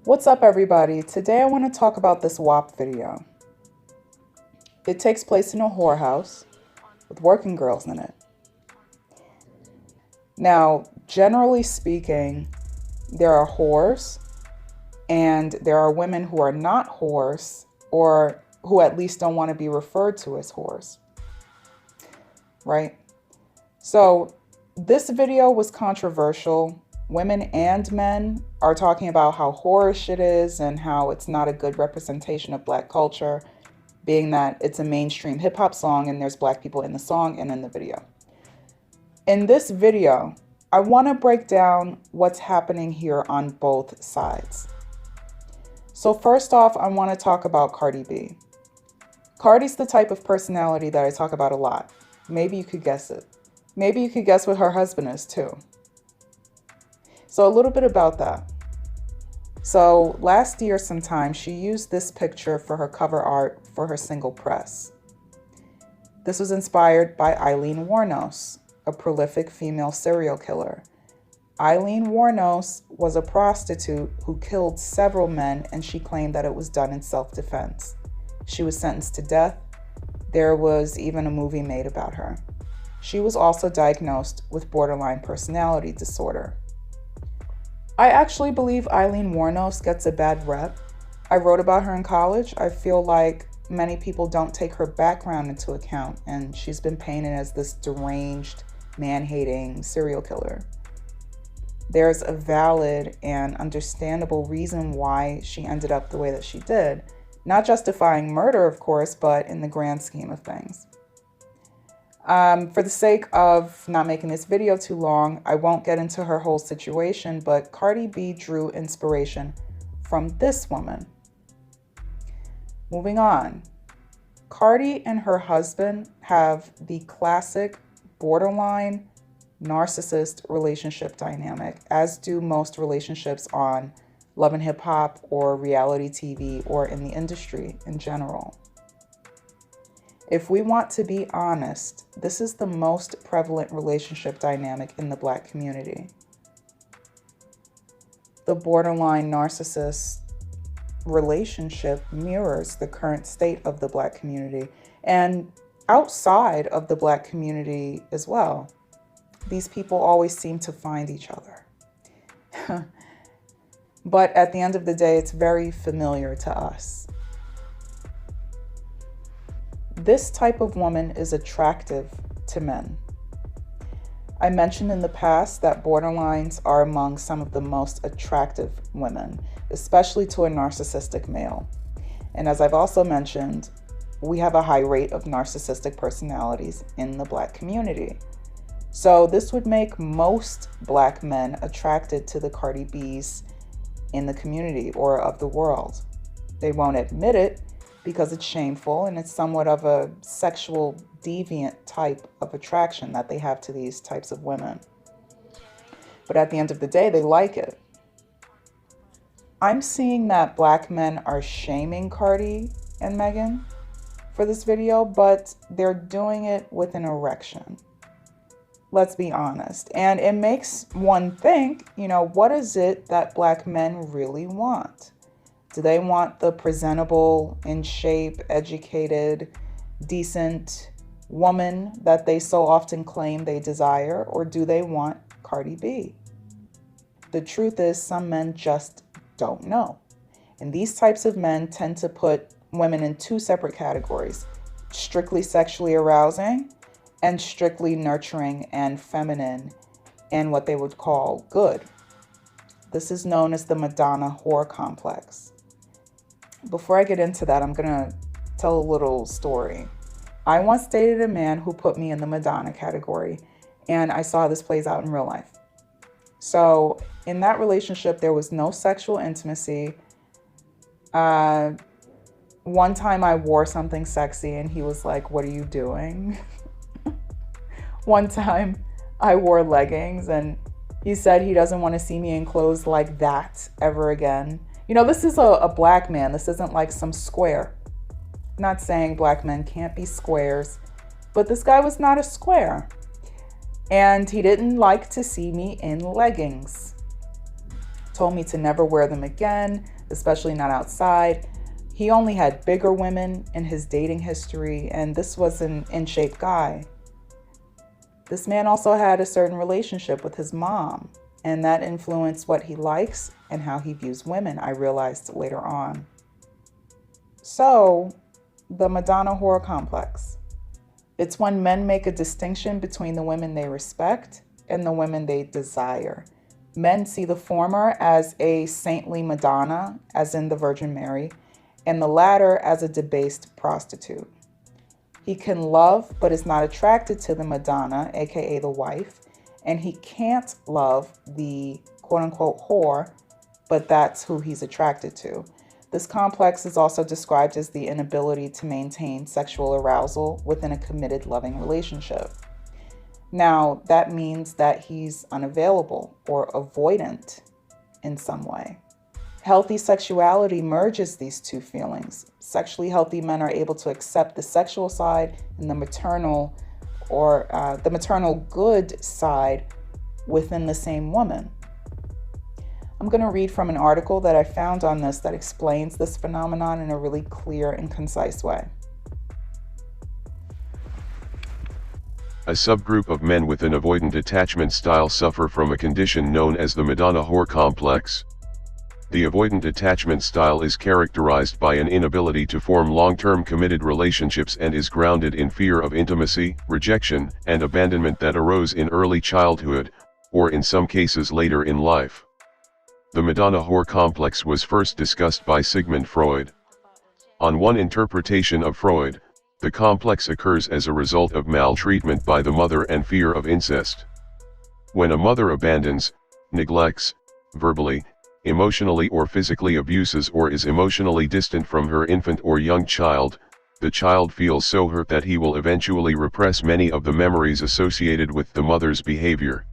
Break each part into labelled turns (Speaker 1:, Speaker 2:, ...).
Speaker 1: What's up, everybody? Today I want to talk about this WAP video. It takes place in a whorehouse with working girls in it. Now, generally speaking, there are whores and there are women who are not whores or who at least don't want to be referred to as whores, right? So this video was controversial. Women and men are talking about how whorish it is and how it's not a good representation of Black culture, being that it's a mainstream hip hop song and there's Black people in the song and in the video. In this video, I want to break down what's happening here on both sides. So first off, I want to talk about Cardi B. Cardi's the type of personality that I talk about a lot. Maybe you could guess it. Maybe you could guess what her husband is too. So a little bit about that. So last year sometime, she used this picture for her cover art for her single Press. This was inspired by Aileen Wuornos, a prolific female serial killer. Aileen Wuornos was a prostitute who killed several men, and she claimed that it was done in self-defense. She was sentenced to death. There was even a movie made about her. She was also diagnosed with borderline personality disorder. I actually believe Aileen Wuornos gets a bad rep. I wrote about her in college. I feel like many people don't take her background into account, and she's been painted as this deranged, man-hating serial killer. There's a valid and understandable reason why she ended up the way that she did. Not justifying murder, of course, but in the grand scheme of things. For the sake of not making this video too long, I won't get into her whole situation, but Cardi B drew inspiration from this woman. Moving on. Cardi and her husband have the classic borderline narcissist relationship dynamic, as do most relationships on Love and Hip Hop or reality TV or in the industry in general. If we want to be honest, this is the most prevalent relationship dynamic in the Black community. The borderline narcissist relationship mirrors the current state of the Black community and outside of the Black community as well. These people always seem to find each other. But at the end of the day, it's very familiar to us. This type of woman is attractive to men. I mentioned in the past that borderlines are among some of the most attractive women, especially to a narcissistic male. And as I've also mentioned, we have a high rate of narcissistic personalities in the Black community. So this would make most Black men attracted to the Cardi B's in the community or of the world. They won't admit it because it's shameful and it's somewhat of a sexual deviant type of attraction that they have to these types of women. But at the end of the day, they like it. I'm seeing that Black men are shaming Cardi and Megan for this video, but they're doing it with an erection. Let's be honest. And it makes one think, what is it that Black men really want? Do they want the presentable, in shape, educated, decent woman that they so often claim they desire, or do they want Cardi B? The truth is, some men just don't know. And these types of men tend to put women in two separate categories: strictly sexually arousing and strictly nurturing and feminine and what they would call good. This is known as the Madonna whore complex. Before I get into that, I'm gonna tell a little story. I once dated a man who put me in the Madonna category, and I saw this plays out in real life. So in that relationship, there was no sexual intimacy. One time I wore something sexy and he was like, "What are you doing?" One time I wore leggings and he said he doesn't want to see me in clothes like that ever again. This is a Black man. This isn't like some square. I'm not saying Black men can't be squares, but this guy was not a square. And he didn't like to see me in leggings. Told me to never wear them again, especially not outside. He only had bigger women in his dating history, and this was an in-shape guy. This man also had a certain relationship with his mom, and that influenced what he likes and how he views women, I realized later on. So, the Madonna whore complex. It's when men make a distinction between the women they respect and the women they desire. Men see the former as a saintly Madonna, as in the Virgin Mary, and the latter as a debased prostitute. He can love but is not attracted to the Madonna, aka the wife, and he can't love the quote-unquote whore, but that's who he's attracted to. This complex is also described as the inability to maintain sexual arousal within a committed, loving relationship. Now, that means that he's unavailable or avoidant in some way. Healthy sexuality merges these two feelings. Sexually healthy men are able to accept the sexual side and the maternal good side within the same woman. I'm going to read from an article that I found on this that explains this phenomenon in a really clear and concise way.
Speaker 2: A subgroup of men with an avoidant attachment style suffer from a condition known as the Madonna whore complex. The avoidant attachment style is characterized by an inability to form long-term committed relationships and is grounded in fear of intimacy, rejection, and abandonment that arose in early childhood, or in some cases later in life. The Madonna whore complex was first discussed by Sigmund Freud. On one interpretation of Freud, the complex occurs as a result of maltreatment by the mother and fear of incest. When a mother abandons, neglects, verbally, emotionally or physically abuses or is emotionally distant from her infant or young child, the child feels so hurt that he will eventually repress many of the memories associated with the mother's behavior.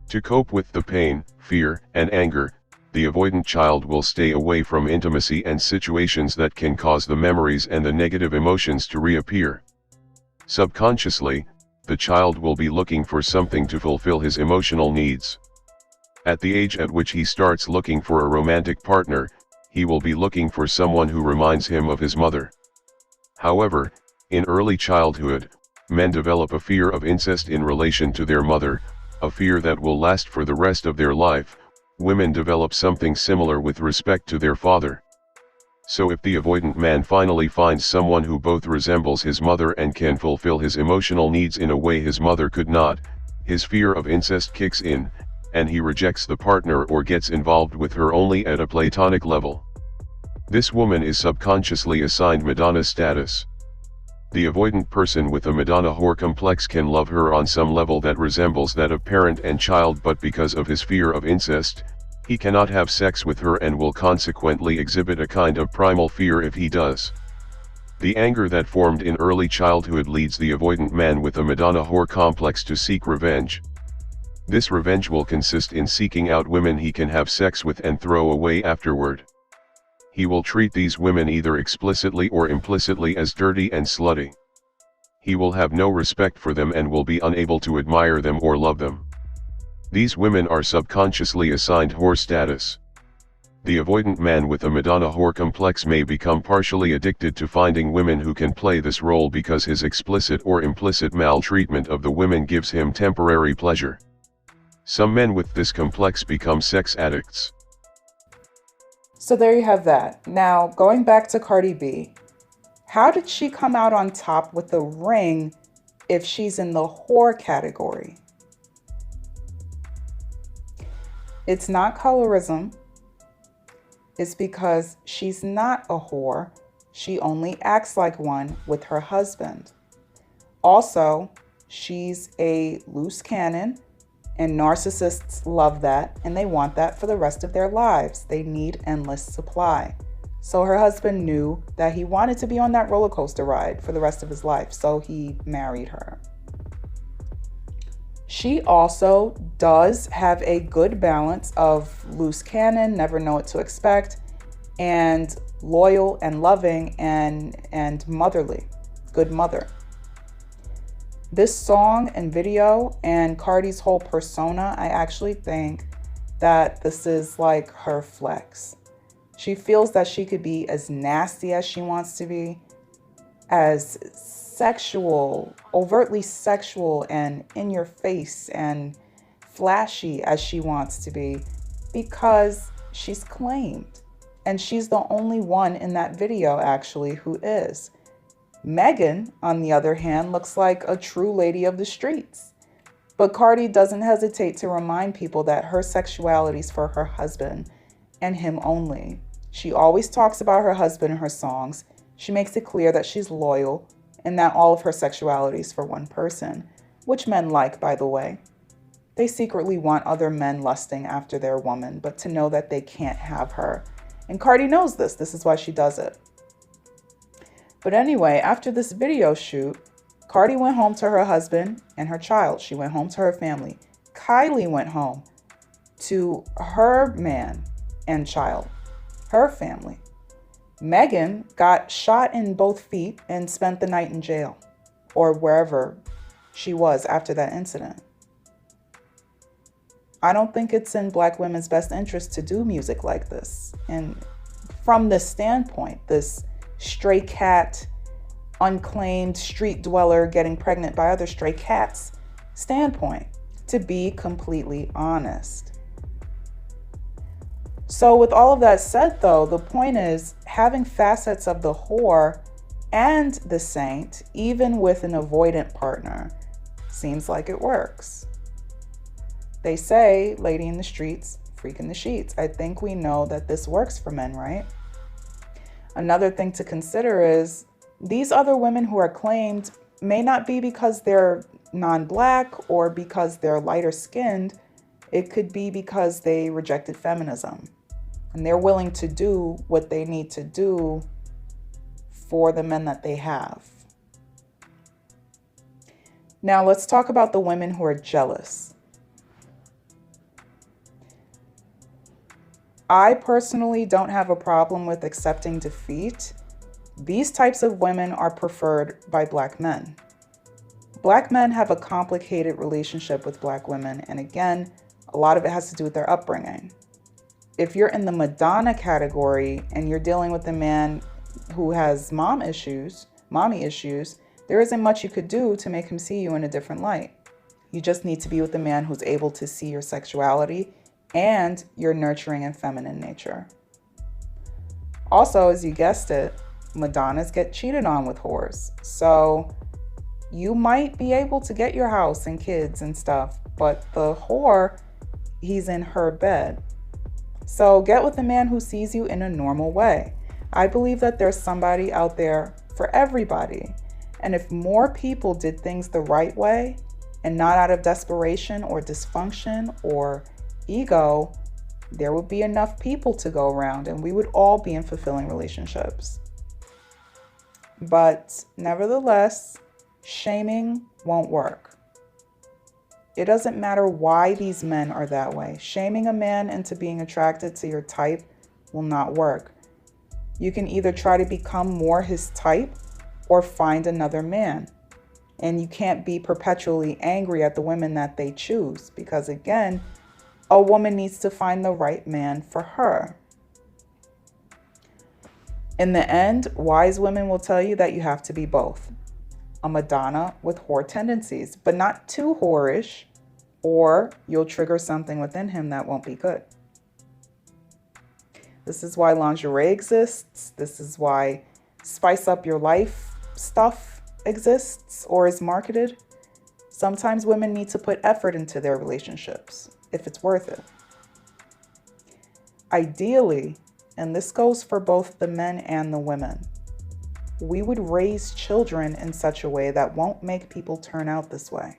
Speaker 2: To cope with the pain, fear, and anger, the avoidant child will stay away from intimacy and situations that can cause the memories and the negative emotions to reappear. Subconsciously, the child will be looking for something to fulfill his emotional needs. At the age at which he starts looking for a romantic partner, he will be looking for someone who reminds him of his mother. However, in early childhood, men develop a fear of incest in relation to their mother, a fear that will last for the rest of their life. Women develop something similar with respect to their father. So if the avoidant man finally finds someone who both resembles his mother and can fulfill his emotional needs in a way his mother could not, his fear of incest kicks in, and he rejects the partner or gets involved with her only at a platonic level. This woman is subconsciously assigned Madonna status. The avoidant person with a Madonna whore complex can love her on some level that resembles that of parent and child, but because of his fear of incest, he cannot have sex with her and will consequently exhibit a kind of primal fear if he does. The anger that formed in early childhood leads the avoidant man with a Madonna whore complex to seek revenge. This revenge will consist in seeking out women he can have sex with and throw away afterward. He will treat these women either explicitly or implicitly as dirty and slutty. He will have no respect for them and will be unable to admire them or love them. These women are subconsciously assigned whore status. The avoidant man with a Madonna whore complex may become partially addicted to finding women who can play this role because his explicit or implicit maltreatment of the women gives him temporary pleasure. Some men with this complex become sex addicts.
Speaker 1: So there you have that. Now, going back to Cardi B, how did she come out on top with a ring if she's in the whore category? It's not colorism. It's because she's not a whore. She only acts like one with her husband. Also, she's a loose cannon. And narcissists love that, and they want that for the rest of their lives. They need endless supply. So her husband knew that he wanted to be on that roller coaster ride for the rest of his life, so he married her. She also does have a good balance of loose cannon, never know what to expect, and loyal and loving and motherly, good mother. This song and video and Cardi's whole persona, I actually think that this is like her flex. She feels that she could be as nasty as she wants to be, as sexual, overtly sexual and in your face and flashy as she wants to be, because she's claimed. And she's the only one in that video, actually, who is. Megan, on the other hand, looks like a true lady of the streets. But Cardi doesn't hesitate to remind people that her sexuality is for her husband and him only. She always talks about her husband in her songs. She makes it clear that she's loyal and that all of her sexuality is for one person, which men like, by the way. They secretly want other men lusting after their woman, but to know that they can't have her. And Cardi knows this. This is why she does it. But anyway, after this video shoot, Cardi went home to her husband and her child. She went home to her family. Kylie went home to her man and child, her family. Megan got shot in both feet and spent the night in jail or wherever she was after that incident. I don't think it's in Black women's best interest to do music like this. And from this standpoint, this stray cat, unclaimed street dweller getting pregnant by other stray cats standpoint, to be completely honest. So with all of that said, though, the point is having facets of the whore and the saint, even with an avoidant partner, seems like it works. They say, lady in the streets, freak in the sheets. I think we know that this works for men, right? Another thing to consider is these other women who are claimed may not be because they're non-Black or because they're lighter skinned. It could be because they rejected feminism and they're willing to do what they need to do for the men that they have. Now let's talk about the women who are jealous. I personally don't have a problem with accepting defeat. These types of women are preferred by Black men. Black men have a complicated relationship with Black women, and again, a lot of it has to do with their upbringing. If you're in the Madonna category and you're dealing with a man who has mommy issues, there isn't much you could do to make him see you in a different light. You just need to be with a man who's able to see your sexuality and your nurturing and feminine nature. Also, as you guessed it, Madonnas get cheated on with whores. So you might be able to get your house and kids and stuff, but the whore, he's in her bed. So get with a man who sees you in a normal way. I believe that there's somebody out there for everybody. And if more people did things the right way and not out of desperation or dysfunction or ego, there would be enough people to go around and we would all be in fulfilling relationships. But nevertheless, shaming won't work. It doesn't matter why these men are that way. Shaming a man into being attracted to your type will not work. You can either try to become more his type or find another man. And you can't be perpetually angry at the women that they choose, because again, a woman needs to find the right man for her. In the end, wise women will tell you that you have to be both. A Madonna with whore tendencies, but not too whorish, or you'll trigger something within him that won't be good. This is why lingerie exists. This is why spice up your life stuff exists or is marketed. Sometimes women need to put effort into their relationships if it's worth it. Ideally, and this goes for both the men and the women, we would raise children in such a way that won't make people turn out this way.